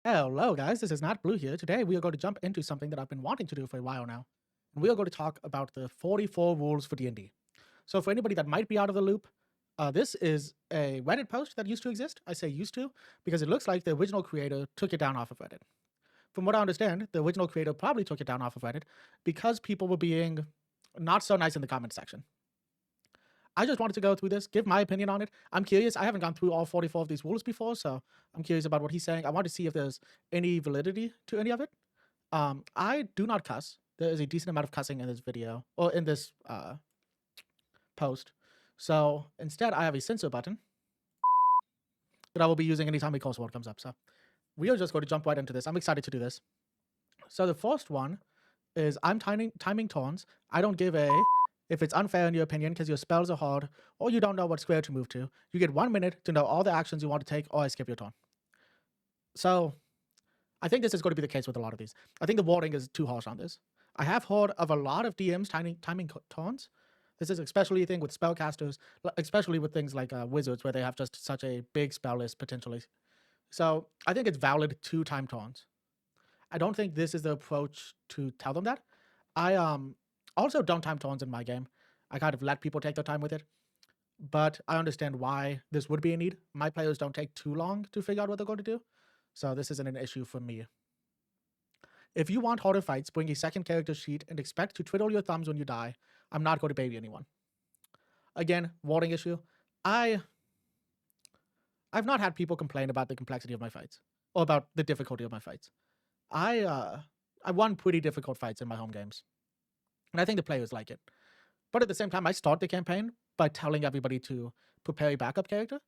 Hello, guys. This is Not Blue here. Today, we are going to jump into something that I've been wanting to do for a while now. And we are going to talk about the 44 rules for D&D. So, for anybody that might be out of the loop, this is a Reddit post that used to exist. I say used to because it looks like the original creator took it down off of Reddit. From what I understand, the original creator probably took it down off of Reddit because people were being not so nice in the comment section. I just wanted to go through this, give my opinion on it. I'm curious. I haven't gone through all 44 of these rules before, so I'm curious about what he's saying. I want to see if there's any validity to any of it. I do not cuss. There is a decent amount of cussing in this video or in this post. So instead, I have a censor button that I will be using anytime a curse word comes up. So we are just going to jump right into this. I'm excited to do this. So the first one is I'm timing taunts. I don't give a if it's unfair in your opinion because your spells are hard or you don't know what square to move to. You get 1 minute to know all the actions you want to take or I skip your turn. So I think this is going to be the case with a lot of these. I think the wording is too harsh on this. I have heard of a lot of DMs timing taunts. This is especially a thing with spellcasters, especially with things like wizards where they have just such a big spell list potentially. So I think it's valid to time taunts. I don't think this is the approach to tell them that. I also don't time taunts in my game. I kind of let people take their time with it. But I understand why this would be a need. My players don't take too long to figure out what they're going to do. So this isn't an issue for me. If you want harder fights, bring a second character sheet and expect to twiddle your thumbs when you die. I'm not going to baby anyone. Again, wording issue. I've not had people complain about the complexity of my fights or about the difficulty of my fights. I won pretty difficult fights in my home games. And I think the players like it. But at the same time, I start the campaign by telling everybody to prepare a backup character.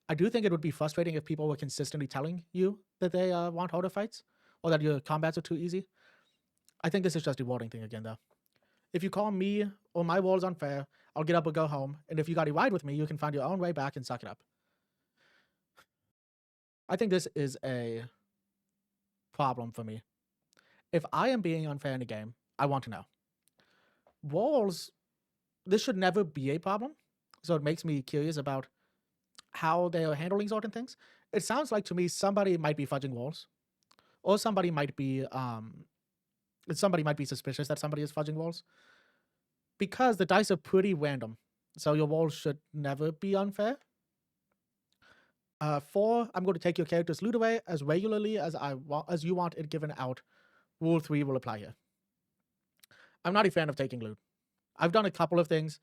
I do think it would be frustrating if people were consistently telling you that they want harder fights or that your combats are too easy. I think this is just a wording thing again, though. If you call me or my walls unfair, I'll get up and go home. And if you got a ride with me, you can find your own way back and suck it up. I think this is a problem for me. If I am being unfair in a game, I want to know. Walls, this should never be a problem. So it makes me curious about how they are handling certain things. It sounds like to me somebody might be fudging walls, or somebody might be suspicious that somebody is fudging walls, because the dice are pretty random. So your walls should never be unfair. 4, I'm going to take your character's loot away as regularly as you want it given out. Rule 3 will apply here. I'm not a fan of taking loot. I've done a couple of things.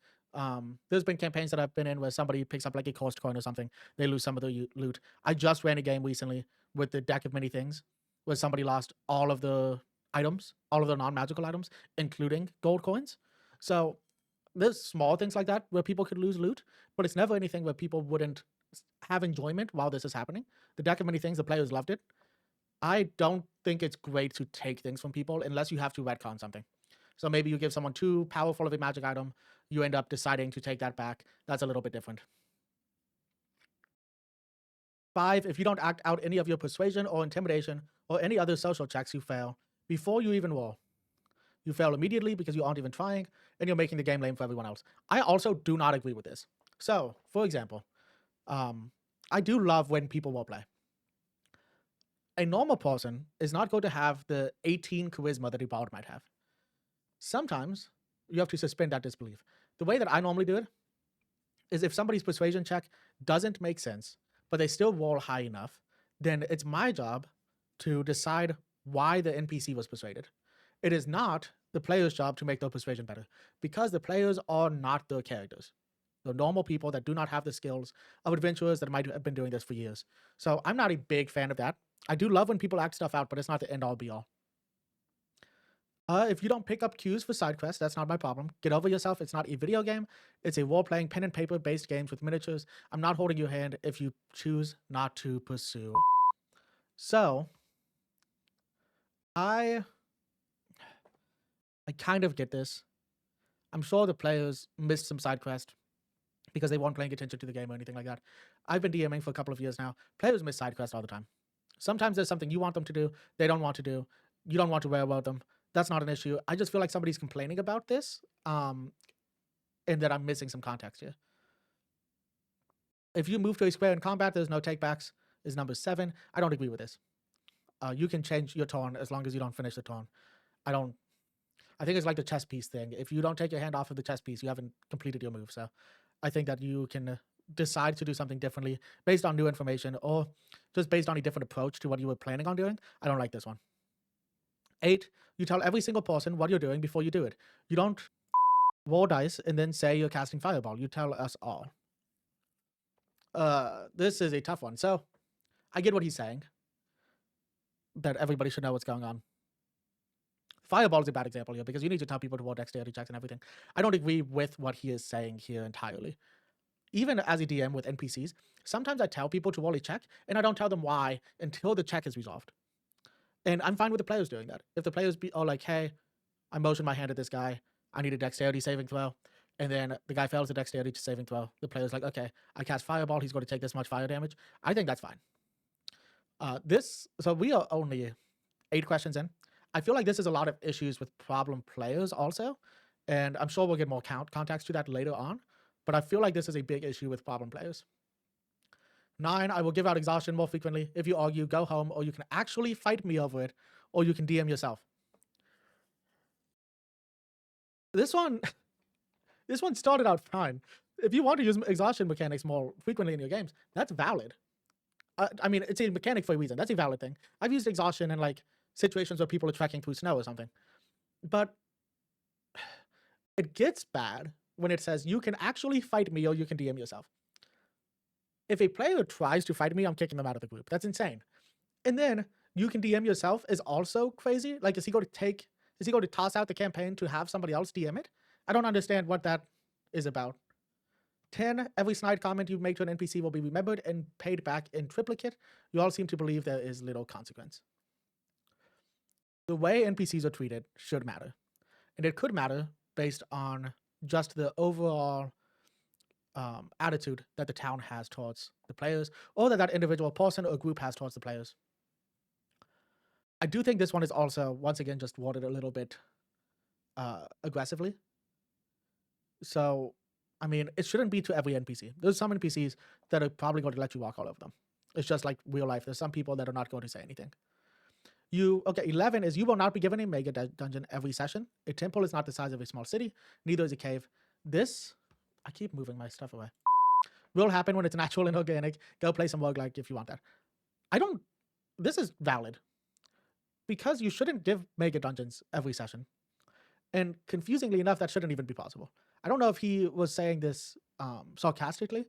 There's been campaigns that I've been in where somebody picks up like a cost coin or something. They lose some of their loot. I just ran a game recently with the deck of many things where somebody lost all of the items, all of the non-magical items, including gold coins. So there's small things like that where people could lose loot, but it's never anything where people wouldn't have enjoyment while this is happening. The deck of many things, the players loved it. I don't think it's great to take things from people unless you have to retcon something. So maybe you give someone too powerful of a magic item, you end up deciding to take that back. That's a little bit different. 5, if you don't act out any of your persuasion or intimidation or any other social checks, you fail before you even roll. You fail immediately because you aren't even trying, and you're making the game lame for everyone else. I also do not agree with this. So, for example, I do love when people roleplay. A normal person is not going to have the 18 charisma that a bard might have. Sometimes you have to suspend that disbelief. The way that I normally do it is if somebody's persuasion check doesn't make sense, but they still roll high enough, then it's my job to decide why the NPC was persuaded. It is not the player's job to make their persuasion better, because the players are not their characters. They're normal people that do not have the skills of adventurers that might have been doing this for years. So I'm not a big fan of that. I do love when people act stuff out, but it's not the end all be all. If you don't pick up cues for side quests, that's not my problem. Get over yourself. It's not a video game. It's a role-playing pen and paper based games with miniatures. I'm not holding your hand if you choose not to pursue. So, I kind of get this. I'm sure the players missed some side quest because they weren't paying attention to the game or anything like that. I've been DMing for a couple of years now. Players miss side quests all the time. Sometimes there's something you want them to do, they don't want to do. You don't want to railroad them. That's not an issue. I just feel like somebody's complaining about this, and that I'm missing some context here. If you move to a square in combat, there's no takebacks, is number 7. I don't agree with this. you can change your turn as long as you don't finish the turn. I think it's like the chess piece thing. If you don't take your hand off of the chess piece, you haven't completed your move. So I think that you can decide to do something differently based on new information or just based on a different approach to what you were planning on doing. I don't like this one. 8, you tell every single person what you're doing before you do it. You don't roll dice and then say you're casting Fireball. You tell us all. This is a tough one. So I get what he's saying, that everybody should know what's going on. Fireball is a bad example here because you need to tell people to roll dexterity checks and everything. I don't agree with what he is saying here entirely. Even as a DM with NPCs, sometimes I tell people to roll a check and I don't tell them why until the check is resolved. And I'm fine with the players doing that. If the players are like, hey, I motioned my hand at this guy, I need a dexterity saving throw, and then the guy fails the dexterity saving throw, the player's like, okay, I cast Fireball, he's going to take this much fire damage. I think that's fine. So we are only 8 questions in. I feel like this is a lot of issues with problem players also, and I'm sure we'll get more context to that later on, but I feel like this is a big issue with problem players. 9, I will give out exhaustion more frequently. If you argue, go home, or you can actually fight me over it, or you can DM yourself. This one started out fine. If you want to use exhaustion mechanics more frequently in your games, that's valid. I mean, it's a mechanic for a reason. That's a valid thing. I've used exhaustion in like situations where people are trekking through snow or something. But it gets bad when it says you can actually fight me or you can DM yourself. If a player tries to fight me, I'm kicking them out of the group. That's insane. And then you can DM yourself is also crazy. Like, is he going to toss out the campaign to have somebody else DM it? I don't understand what that is about. 10, every snide comment you make to an NPC will be remembered and paid back in triplicate. You all seem to believe there is little consequence. The way NPCs are treated should matter. And it could matter based on just the overall attitude that the town has towards the players, or that individual person or group has towards the players. I do think this one is also, once again, just worded a little bit aggressively. So, I mean, it shouldn't be to every NPC. There's some NPCs that are probably going to let you walk all over them. It's just like real life. There's some people that are not going to say anything. 11 is you will not be given a mega dungeon every session. A temple is not the size of a small city. Neither is a cave. This, I keep moving my stuff away, will happen when it's natural and organic. Go play some roguelike if you want that. This is valid. Because you shouldn't give mega dungeons every session. And confusingly enough, that shouldn't even be possible. I don't know if he was saying this sarcastically.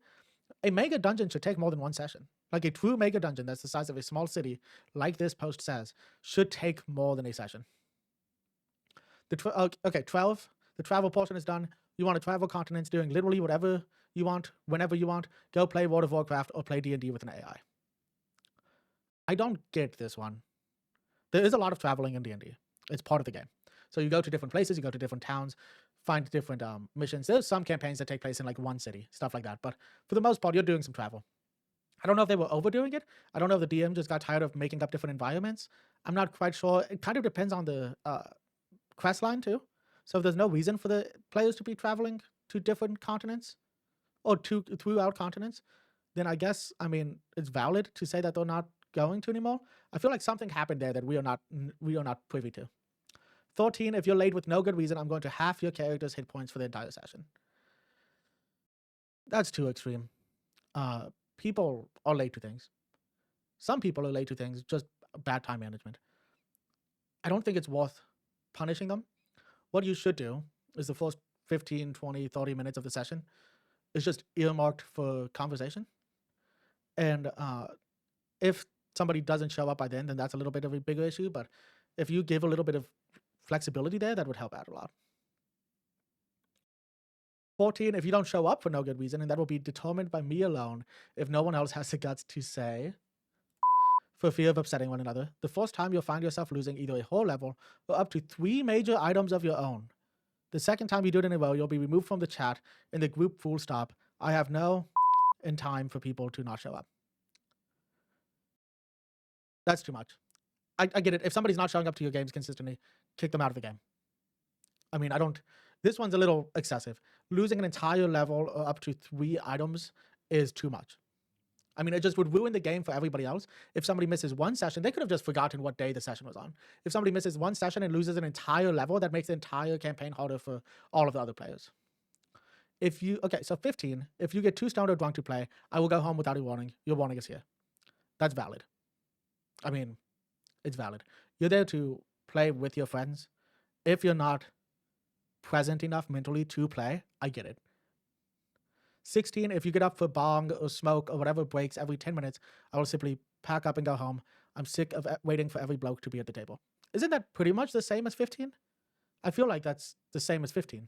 A mega dungeon should take more than one session. Like a true mega dungeon that's the size of a small city, like this post says, should take more than a session. 12, the travel portion is done. You want to travel continents doing literally whatever you want, whenever you want. Go play World of Warcraft or play D&D with an AI. I don't get this one. There is a lot of traveling in D&D. It's part of the game. So you go to different places, you go to different towns, find different missions. There's some campaigns that take place in like one city, stuff like that. But for the most part, you're doing some travel. I don't know if they were overdoing it. I don't know if the DM just got tired of making up different environments. I'm not quite sure. It kind of depends on the quest line too. So if there's no reason for the players to be traveling to different continents or throughout continents, then I guess, I mean, it's valid to say that they're not going to anymore. I feel like something happened there that we are not privy to. 13, if you're late with no good reason, I'm going to half your character's hit points for the entire session. That's too extreme. People are late to things. Some people are late to things, just bad time management. I don't think it's worth punishing them. What you should do is the first 15, 20, 30 minutes of the session is just earmarked for conversation. And if somebody doesn't show up by then that's a little bit of a bigger issue. But if you give a little bit of flexibility there, that would help out a lot. 14, if you don't show up for no good reason, and that will be determined by me alone if no one else has the guts to say, for fear of upsetting one another. The first time you'll find yourself losing either a whole level or up to 3 major items of your own. The second time you do it in a row, you'll be removed from the chat in the group full stop. I have no in time for people to not show up. That's too much. I get it. If somebody's not showing up to your games consistently, kick them out of the game. I mean, this one's a little excessive. Losing an entire level or up to 3 items is too much. I mean, it just would ruin the game for everybody else. If somebody misses one session, they could have just forgotten what day the session was on. If somebody misses one session and loses an entire level, that makes the entire campaign harder for all of the other players. So 15, if you get too stoned or drunk to play, I will go home without a warning. Your warning is here. That's valid. I mean, it's valid. You're there to play with your friends. If you're not present enough mentally to play, I get it. 16, if you get up for bong or smoke or whatever breaks every 10 minutes, I will simply pack up and go home. I'm sick of waiting for every bloke to be at the table. Isn't that pretty much the same as 15? I feel like that's the same as 15.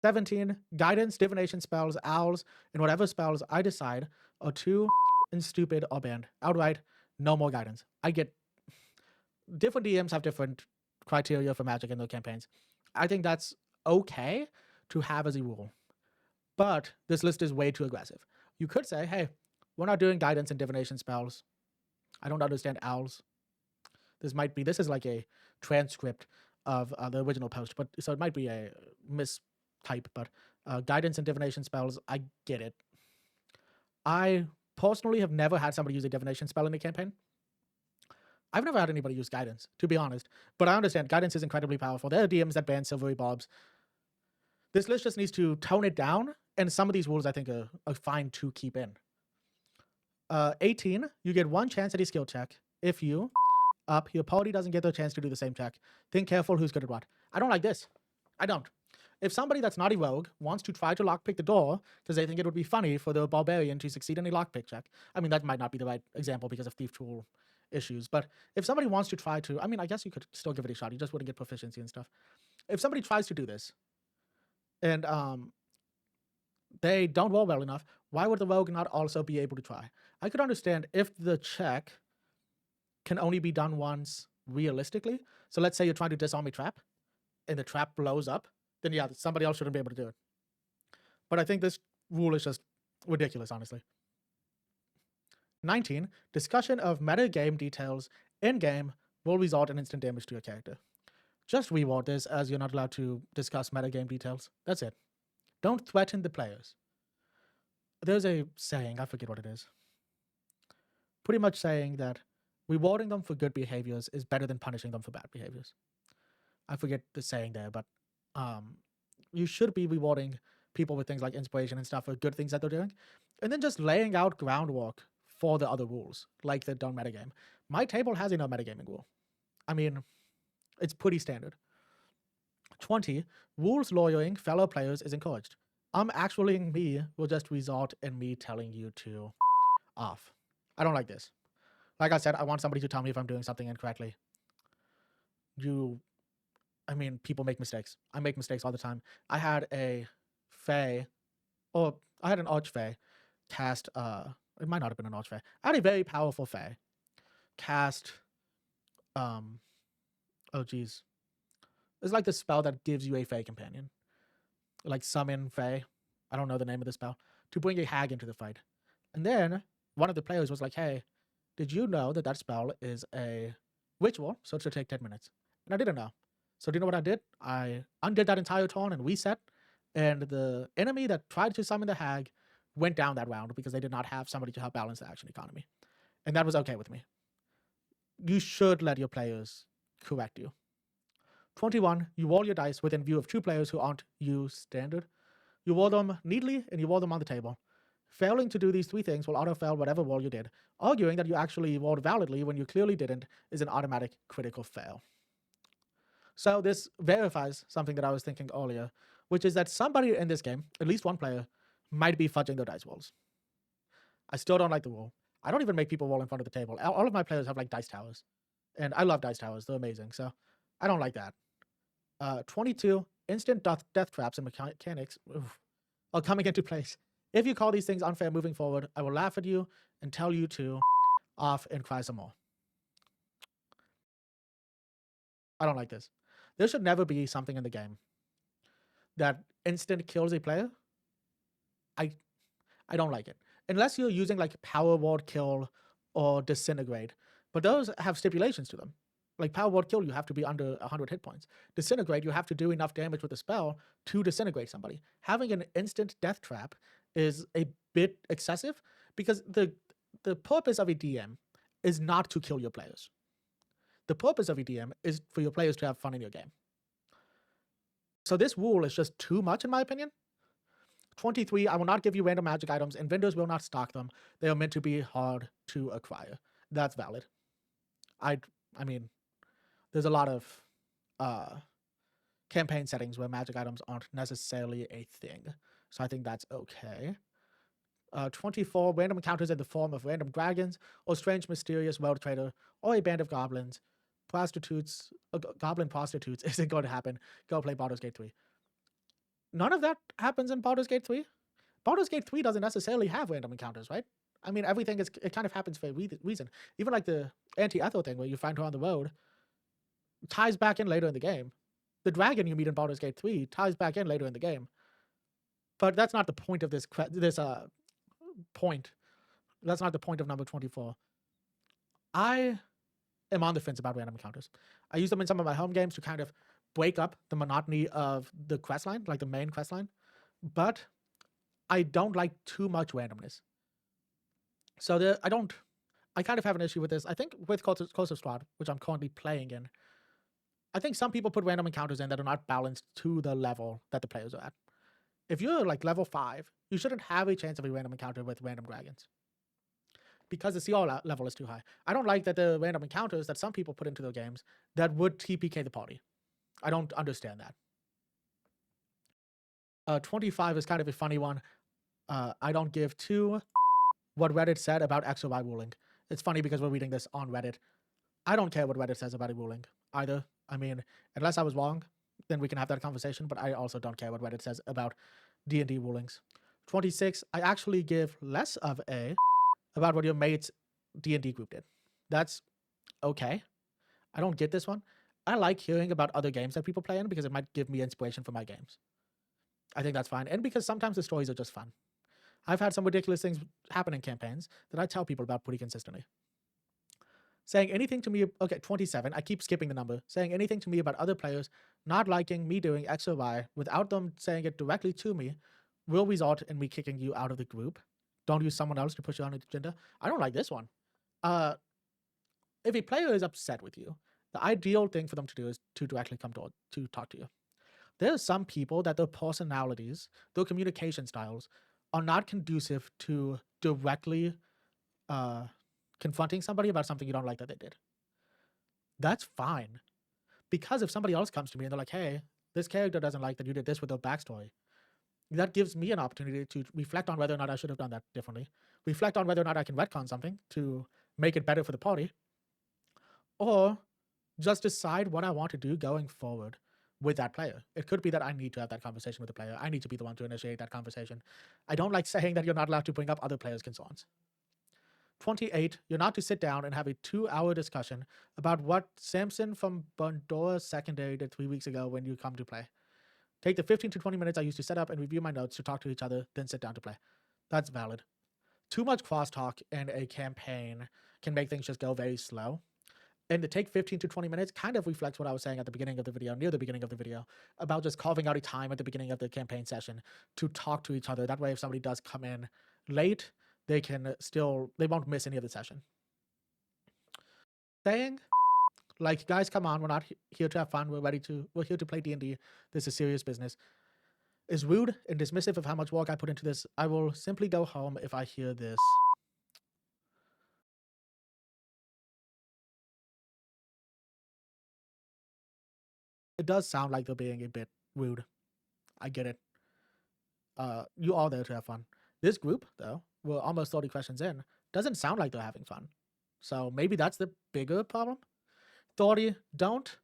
17, guidance, divination spells, owls, and whatever spells I decide are too and stupid or banned. Outright, no more guidance. I get different DMs have different criteria for magic in their campaigns. I think that's okay to have as a rule. But this list is way too aggressive. You could say, hey, we're not doing guidance and divination spells. I don't understand owls. This is like a transcript of the original post, but so it might be a mistype, but guidance and divination spells, I get it. I personally have never had somebody use a divination spell in a campaign. I've never had anybody use guidance, to be honest, but I understand guidance is incredibly powerful. There are DMs that ban silvery bobs. This list just needs to tone it down, and some of these rules I think are fine to keep in. 18, you get one chance at a skill check. If you your party doesn't get their chance to do the same check. Think careful who's good at what. I don't like this. I don't. If somebody that's not a rogue wants to try to lockpick the door because they think it would be funny for the barbarian to succeed in a lockpick check, I mean, that might not be the right example because of thief tool issues, but if somebody wants to try to, I mean, I guess you could still give it a shot. You just wouldn't get proficiency and stuff. If somebody tries to do this and they don't roll well enough, why would the rogue not also be able to try? I could understand if the check can only be done once realistically. So let's say you're trying to disarm a trap and the trap blows up, then yeah, somebody else shouldn't be able to do it. But I think this rule is just ridiculous, honestly. 19, discussion of meta game details in-game will result in instant damage to your character. Just reward this as you're not allowed to discuss meta game details. That's it. Don't threaten the players. There's a saying, I forget what it is. Pretty much saying that rewarding them for good behaviors is better than punishing them for bad behaviors. I forget the saying there, but you should be rewarding people with things like inspiration and stuff for good things that they're doing, and then just laying out groundwork for the other rules, like the don't metagame. My table has a no metagaming rule. I mean, it's pretty standard. 20, rules lawyering fellow players is encouraged. Actually me will just result in me telling you to off. I don't like this. Like I said, I want somebody to tell me if I'm doing something incorrectly. People make mistakes. I make mistakes all the time. I had an archfey cast, it might not have been an archfey. I had a very powerful fey cast, it's like the spell that gives you a fey companion. Like summon fey, I don't know the name of the spell, to bring a hag into the fight. And then one of the players was like, hey, did you know that spell is a ritual, so it should take 10 minutes? And I didn't know. So do you know what I did? I undid that entire turn and reset, and the enemy that tried to summon the hag went down that round because they did not have somebody to help balance the action economy. And that was okay with me. You should let your players correct you. 21, you roll your dice within view of two players who aren't you standard. You roll them neatly and you roll them on the table. Failing to do these three things will auto-fail whatever roll you did. Arguing that you actually rolled validly when you clearly didn't is an automatic critical fail. So this verifies something that I was thinking earlier, which is that somebody in this game, at least one player, might be fudging their dice rolls. I still don't like the rule. I don't even make people roll in front of the table. All of my players have like dice towers. And I love dice towers. They're amazing. So I don't like that. 22, instant death traps and mechanics are coming into place. If you call these things unfair moving forward, I will laugh at you and tell you to off and cry some more. I don't like this. There should never be something in the game that instant kills a player. I don't like it. Unless you're using like power ward kill or disintegrate. But those have stipulations to them. Like power ward kill, you have to be under 100 hit points. Disintegrate, you have to do enough damage with the spell to disintegrate somebody. Having an instant death trap is a bit excessive because the purpose of a DM is not to kill your players. The purpose of a DM is for your players to have fun in your game. So this rule is just too much in my opinion. 23, I will not give you random magic items, and vendors will not stock them. They are meant to be hard to acquire. That's valid. I mean, there's a lot of campaign settings where magic items aren't necessarily a thing. So I think that's okay. 24, random encounters in the form of random dragons, or strange mysterious world trader, or a band of goblins. Prostitutes, goblin prostitutes isn't going to happen. Go play Baldur's Gate 3. None of that happens in Baldur's Gate 3. Baldur's Gate 3 doesn't necessarily have random encounters, right? I mean, everything it kind of happens for a reason. Even like the anti-Ethel thing where you find her on the road ties back in later in the game. The dragon you meet in Baldur's Gate 3 ties back in later in the game. But that's not the point of this point. That's not the point of number 24. I am on the fence about random encounters. I use them in some of my home games to kind of break up the monotony of the quest line, like the main quest line. But I don't like too much randomness. So I kind of have an issue with this. I think with Closer Squad, which I'm currently playing in, I think some people put random encounters in that are not balanced to the level that the players are at. If you're like level 5, you shouldn't have a chance of a random encounter with random dragons because the CR level is too high. I don't like that the random encounters that some people put into their games that would TPK the party. I don't understand that. 25 is kind of a funny one. I don't give two what Reddit said about X or Y ruling. It's funny because we're reading this on Reddit. I don't care what Reddit says about a ruling either. I mean, unless I was wrong, then we can have that conversation, but I also don't care what Reddit says about D&D rulings. 26, I actually give less of a about what your mate's D&D group did. That's okay. I don't get this one. I like hearing about other games that people play in because it might give me inspiration for my games. I think that's fine. And because sometimes the stories are just fun. I've had some ridiculous things happen in campaigns that I tell people about pretty consistently. Saying anything to me, okay, 27, I keep skipping the number. Saying anything to me about other players not liking me doing X or Y without them saying it directly to me will result in me kicking you out of the group. Don't use someone else to push you on an agenda. I don't like this one. If a player is upset with you, the ideal thing for them to do is to directly come to talk to you. There are some people that their personalities, their communication styles are not conducive to directly confronting somebody about something you don't like that they did. That's fine. Because if somebody else comes to me and they're like, hey, this character doesn't like that you did this with their backstory, that gives me an opportunity to reflect on whether or not I should have done that differently. Reflect on whether or not I can retcon something to make it better for the party. Or just decide what I want to do going forward with that player. It could be that I need to have that conversation with the player. I need to be the one to initiate that conversation. I don't like saying that you're not allowed to bring up other players' concerns. 28, you're not to sit down and have a 2-hour discussion about what Samson from Bondora Secondary did 3 weeks ago when you come to play. Take the 15 to 20 minutes I used to set up and review my notes to talk to each other, then sit down to play. That's valid. Too much crosstalk in a campaign can make things just go very slow. And to take 15 to 20 minutes kind of reflects what I was saying at the beginning of the video, near the beginning of the video, about just carving out a time at the beginning of the campaign session to talk to each other. That way, if somebody does come in late, they won't miss any of the session. Saying, like, guys, come on, we're not here to have fun. We're here to play D&D. This is serious business. Is rude and dismissive of how much work I put into this. I will simply go home if I hear this. It does sound like they're being a bit rude. I get it. You are there to have fun. This group, though, we're almost 30 questions in, doesn't sound like they're having fun. So maybe that's the bigger problem. 30, don't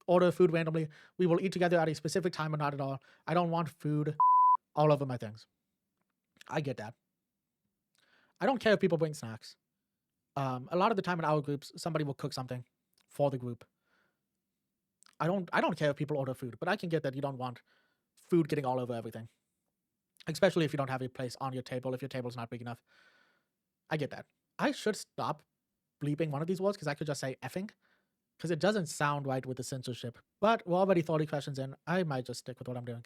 order food randomly. We will eat together at a specific time or not at all. I don't want food all over my things. I get that. I don't care if people bring snacks. A lot of the time in our groups, somebody will cook something for the group. I don't care if people order food, but I can get that you don't want food getting all over everything. Especially if you don't have a place on your table, if your table's not big enough. I get that. I should stop bleeping one of these words because I could just say effing. Because it doesn't sound right with the censorship. But we're already 30 questions in. I might just stick with what I'm doing.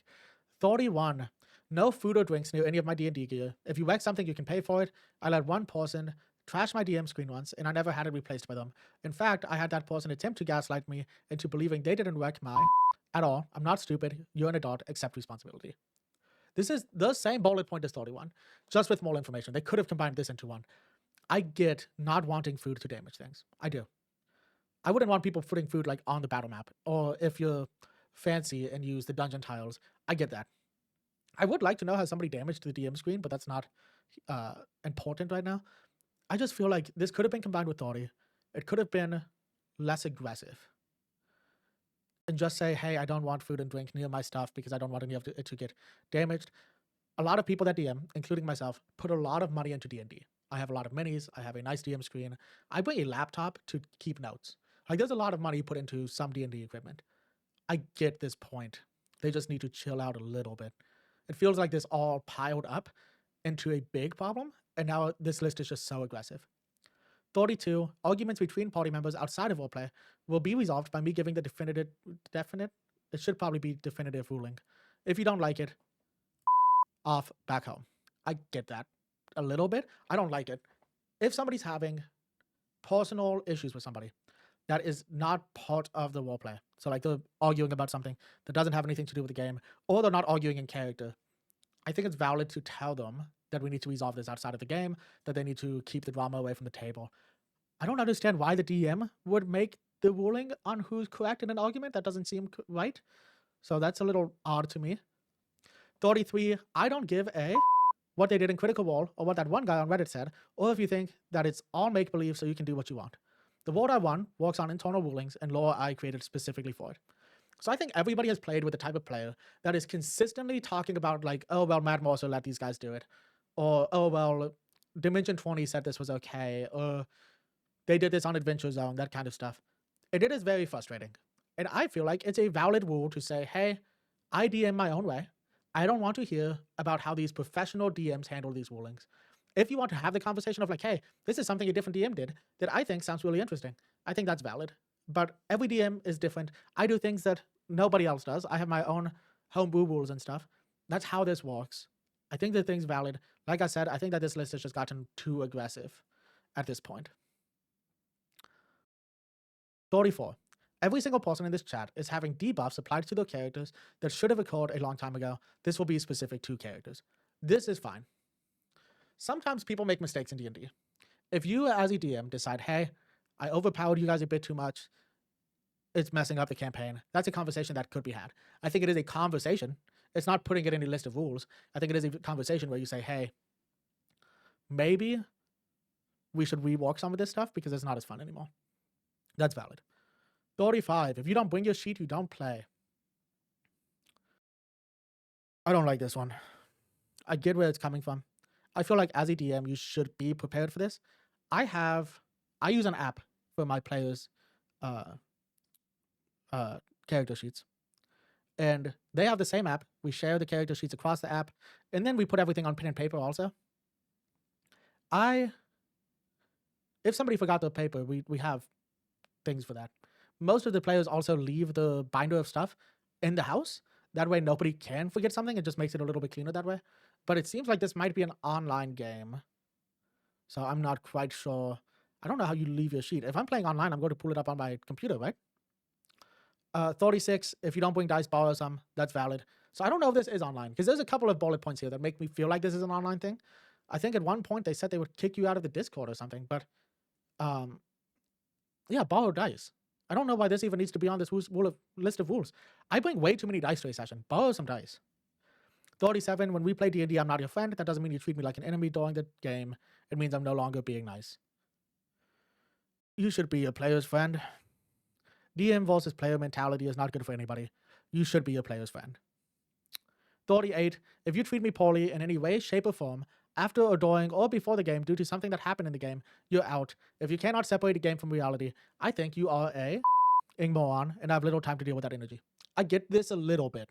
31. No food or drinks near any of my D&D gear. If you wreck something, you can pay for it. I let one person trash my DM screen once, and I never had it replaced by them. In fact, I had that person attempt to gaslight me into believing they didn't wreck my at all. I'm not stupid. You're an adult. Accept responsibility. This is the same bullet point as 31, just with more information. They could have combined this into one. I get not wanting food to damage things. I do. I wouldn't want people putting food like on the battle map, or if you're fancy and use the dungeon tiles. I get that. I would like to know how somebody damaged the DM screen, but that's not important right now. I just feel like this could have been combined with 30. It could have been less aggressive. And just say, hey, I don't want food and drink near my stuff because I don't want any of it to get damaged. A lot of people that DM, including myself, put a lot of money into D&D. I have a lot of minis. I have a nice DM screen. I bring a laptop to keep notes. Like, there's a lot of money put into some D&D equipment. I get this point. They just need to chill out a little bit. It feels like this all piled up into a big problem, and now this list is just so aggressive. 32. Arguments between party members outside of roleplay will be resolved by me giving the definite, it should probably be definitive ruling. If you don't like it, off back home. I get that a little bit. I don't like it. If somebody's having personal issues with somebody that is not part of the roleplay, so like they're arguing about something that doesn't have anything to do with the game, or they're not arguing in character, I think it's valid to tell them that we need to resolve this outside of the game, that they need to keep the drama away from the table. I don't understand why the DM would make the ruling on who's correct in an argument. That doesn't seem right. So that's a little odd to me. 33, I don't give a what they did in Critical Role or what that one guy on Reddit said, or if you think that it's all make-believe so you can do what you want. The world I won works on internal rulings and lore I created specifically for it. So I think everybody has played with the type of player that is consistently talking about like, oh, well, Matt Mercer let these guys do it. Or, oh, well, Dimension 20 said this was okay. Or they did this on Adventure Zone, that kind of stuff. And it is very frustrating. And I feel like it's a valid rule to say, hey, I DM my own way. I don't want to hear about how these professional DMs handle these rulings. If you want to have the conversation of like, hey, this is something a different DM did that I think sounds really interesting, I think that's valid. But every DM is different. I do things that nobody else does. I have my own homebrew rules and stuff. That's how this works. I think the thing's valid. Like I said, I think that this list has just gotten too aggressive at this point. 34. Every single person in this chat is having debuffs applied to their characters that should have occurred a long time ago. This will be specific to characters. This is fine. Sometimes people make mistakes in D&D. If you as a DM decide, hey, I overpowered you guys a bit too much, it's messing up the campaign, that's a conversation that could be had. I think it is a conversation. It's not putting it in a list of rules. I think it is a conversation where you say, hey, maybe we should rework some of this stuff because it's not as fun anymore. That's valid. 35. If you don't bring your sheet, you don't play. I don't like this one. I get where it's coming from. I feel like as a DM, you should be prepared for this. I use an app for my players' character sheets. And they have the same app. We share the character sheets across the app. And then we put everything on pen and paper also. If somebody forgot the paper, we have things for that. Most of the players also leave the binder of stuff in the house. That way nobody can forget something. It just makes it a little bit cleaner that way. But it seems like this might be an online game. So I'm not quite sure. I don't know how you leave your sheet. If I'm playing online, I'm going to pull it up on my computer, right? 36, if you don't bring dice, borrow some. That's valid. So I don't know if this is online, because there's a couple of bullet points here that make me feel like this is an online thing. I think at one point they said they would kick you out of the Discord or something, but yeah, borrow dice. I don't know why this even needs to be on this list of rules. I bring way too many dice to a session. Borrow some dice. 37, when we play D&D, I'm not your friend. That doesn't mean you treat me like an enemy during the game. It means I'm no longer being nice. You should be a player's friend. DM versus player mentality is not good for anybody. You should be a player's friend. 38, if you treat me poorly in any way, shape, or form, after or during or before the game due to something that happened in the game, you're out. If you cannot separate the game from reality, I think you are a moron and I have little time to deal with that energy. I get this a little bit.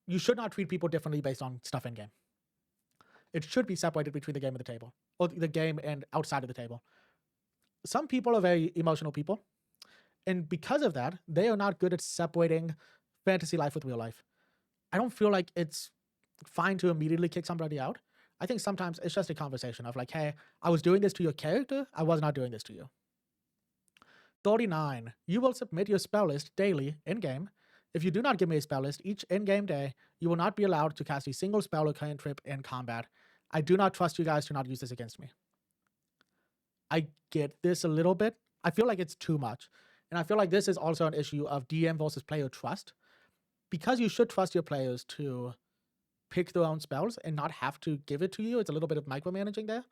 You should not treat people differently based on stuff in game. It should be separated between the game and the table, or the game and outside of the table. Some people are very emotional people, and because of that, they are not good at separating fantasy life with real life. I don't feel like it's fine to immediately kick somebody out. I think sometimes it's just a conversation of like, hey, I was doing this to your character. I was not doing this to you. 39. You will submit your spell list daily in-game. If you do not give me a spell list each in-game day, you will not be allowed to cast a single spell or cantrip in combat. I do not trust you guys to not use this against me. I get this a little bit. I feel like it's too much. And I feel like this is also an issue of DM versus player trust. Because you should trust your players to pick their own spells and not have to give it to you. It's a little bit of micromanaging there.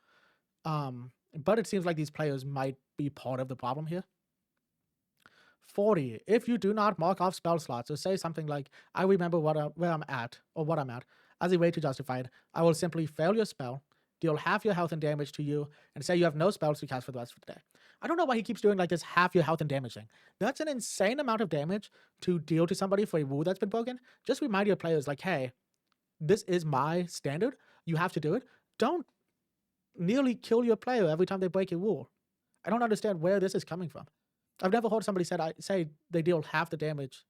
But it seems like these players might be part of the problem here. 40. If you do not mark off spell slots or say something like, I remember where I'm at or what I'm at, as a way to justify it, I will simply fail your spell, deal half your health and damage to you, and say you have no spells to cast for the rest of the day. I don't know why he keeps doing like this half your health and damage thing. That's an insane amount of damage to deal to somebody for a rule that's been broken. Just remind your players like, hey, this is my standard. You have to do it. Don't nearly kill your player every time they break a rule. I don't understand where this is coming from. I've never heard somebody say they deal half the damage,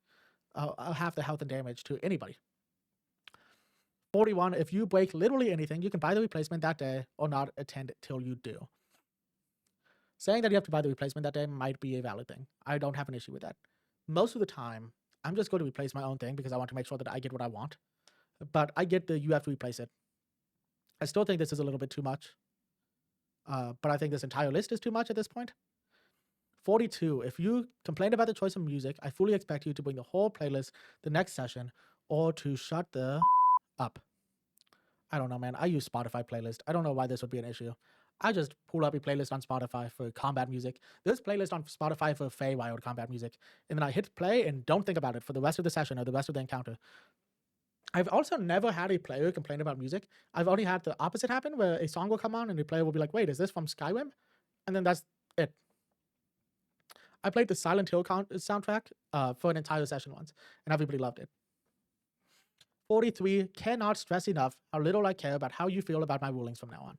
half the health and damage to anybody. 41. If you break literally anything, you can buy the replacement that day or not attend till you do. Saying that you have to buy the replacement that day might be a valid thing. I don't have an issue with that. Most of the time, I'm just going to replace my own thing because I want to make sure that I get what I want. But I get the you have to replace it. I still think this is a little bit too much. But I think this entire list is too much at this point. 42. If you complain about the choice of music, I fully expect you to bring the whole playlist the next session or to shut the up. I don't know, man. I use Spotify playlist. I don't know why this would be an issue. I just pull up a playlist on Spotify for combat music. There's playlist on Spotify for Feywild combat music. And then I hit play and don't think about it for the rest of the session or the rest of the encounter. I've also never had a player complain about music. I've only had the opposite happen where a song will come on and the player will be like, wait, is this from Skyrim? And then that's it. I played the Silent Hill soundtrack for an entire session once, and everybody loved it. 43. Cannot stress enough how little I care about how you feel about my rulings from now on.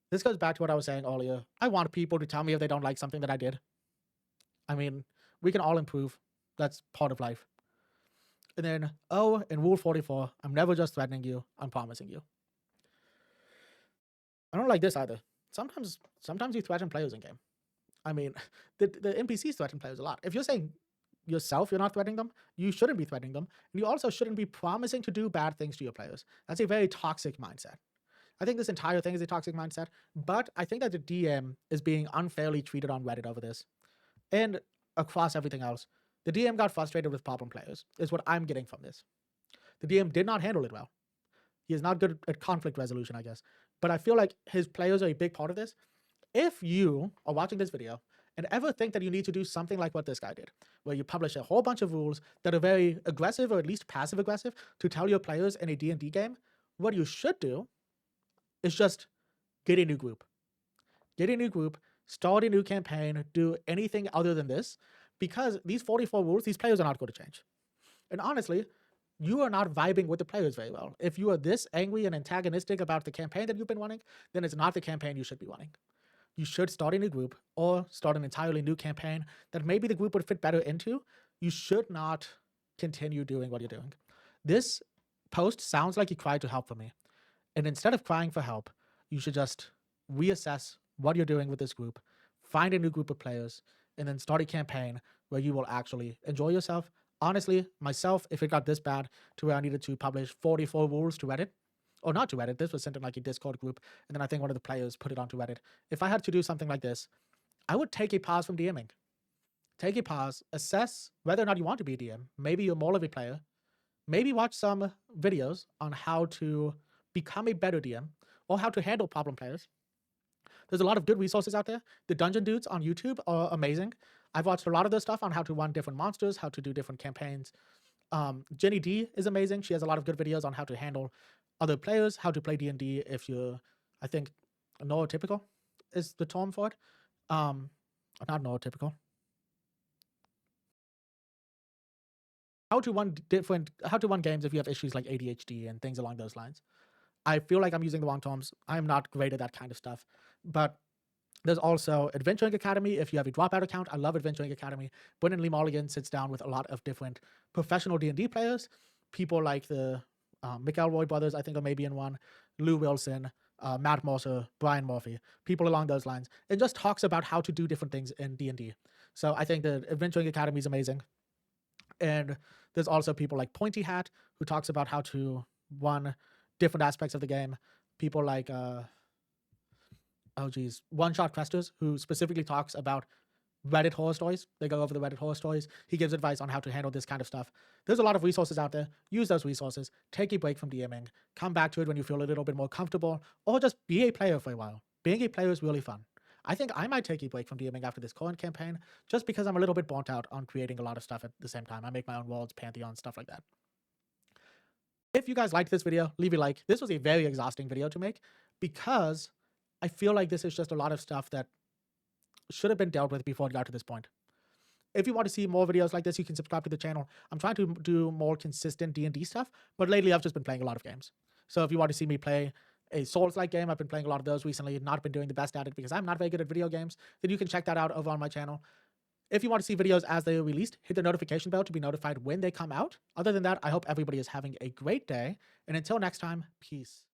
This goes back to what I was saying earlier. I want people to tell me if they don't like something that I did. I mean, we can all improve. That's part of life. And then, in Rule 44, I'm never just threatening you, I'm promising you. I don't like this either. Sometimes you threaten players in game. I mean, the NPCs threaten players a lot. If you're saying yourself you're not threatening them, you shouldn't be threatening them. And you also shouldn't be promising to do bad things to your players. That's a very toxic mindset. I think this entire thing is a toxic mindset, but I think that the DM is being unfairly treated on Reddit over this. And across everything else. The DM got frustrated with problem players, is what I'm getting from this. The DM did not handle it well. He is not good at conflict resolution, I guess. But I feel like his players are a big part of this. If you are watching this video and ever think that you need to do something like what this guy did, where you publish a whole bunch of rules that are very aggressive or at least passive-aggressive to tell your players in a D&D game, what you should do is just get a new group. Get a new group, start a new campaign, do anything other than this, because these 44 rules, these players are not going to change. And honestly, you are not vibing with the players very well. If you are this angry and antagonistic about the campaign that you've been running, then it's not the campaign you should be running. You should start a new group or start an entirely new campaign that maybe the group would fit better into. You should not continue doing what you're doing. This post sounds like you cried to help for me. And instead of crying for help, you should just reassess what you're doing with this group, find a new group of players, and then start a campaign where you will actually enjoy yourself. Honestly, myself, if it got this bad to where I needed to publish 44 rules to Reddit, or not to Reddit, this was sent in like a Discord group, and then I think one of the players put it onto Reddit. If I had to do something like this, I would take a pause from DMing. Take a pause, assess whether or not you want to be a DM. Maybe you're more of a player. Maybe watch some videos on how to become a better DM or how to handle problem players. There's a lot of good resources out there. The Dungeon Dudes on YouTube are amazing. I've watched a lot of their stuff on how to run different monsters, how to do different campaigns. Jenny D is amazing. She has a lot of good videos on how to handle other players, how to play D&D if you're, I think, neurotypical is the term for it. Not neurotypical. How to run games if you have issues like ADHD and things along those lines. I feel like I'm using the wrong terms. I'm not great at that kind of stuff. But there's also Adventuring Academy. If you have a Dropout account, I love Adventuring Academy. Brendan Lee Mulligan sits down with a lot of different professional D&D players people like the McElroy brothers, I think, are maybe in one, Lou Wilson, Matt Mercer, Brian Murphy, people along those lines. It just talks about how to do different things in D&D. So I think the Adventuring Academy is amazing. And there's also people like Pointy Hat, who talks about how to run different aspects of the game. People like One Shot Cresters, who specifically talks about Reddit horror stories. They go over the Reddit horror stories. He gives advice on how to handle this kind of stuff. There's a lot of resources out there. Use those resources. Take a break from DMing. Come back to it when you feel a little bit more comfortable, or just be a player for a while. Being a player is really fun. I think I might take a break from DMing after this current campaign, just because I'm a little bit burnt out on creating a lot of stuff at the same time. I make my own worlds, pantheons, stuff like that. If you guys liked this video, leave a like. This was a very exhausting video to make because I feel like this is just a lot of stuff that should have been dealt with before it got to this point. If you want to see more videos like this, you can subscribe to the channel. I'm trying to do more consistent D&D stuff, but lately I've just been playing a lot of games. So if you want to see me play a Souls-like game, I've been playing a lot of those recently, not been doing the best at it because I'm not very good at video games, then you can check that out over on my channel. If you want to see videos as they are released, hit the notification bell to be notified when they come out. Other than that, I hope everybody is having a great day, and until next time, peace.